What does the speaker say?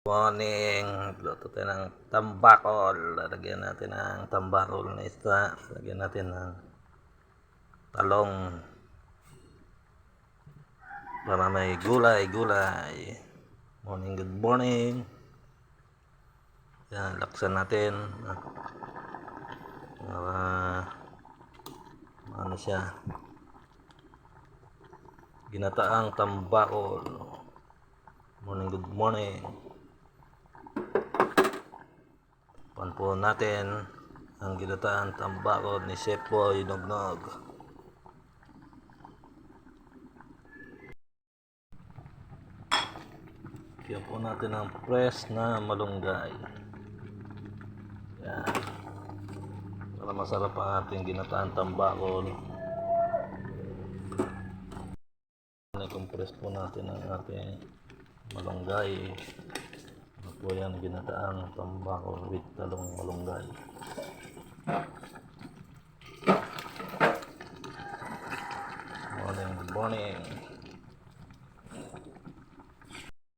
Morning, luto tayo ng tambakol. Lalagyan natin ng tambakol na isda. Lalagyan natin ng talong para may gulay. Morning, good morning. Yan, laksan natin para ano siya, ginataang tambakol. Morning, good morning. Pan po natin ang ginataan tambakol ni Chef Boy Nognog. Kaya po natin ang fresh na malunggay. Yan. Para masarap ang ating ginataan tambakol. I-compress po natin ang ating malunggay. Ano po yan, ginataang tambakol with talong malunggay. Morning, good morning.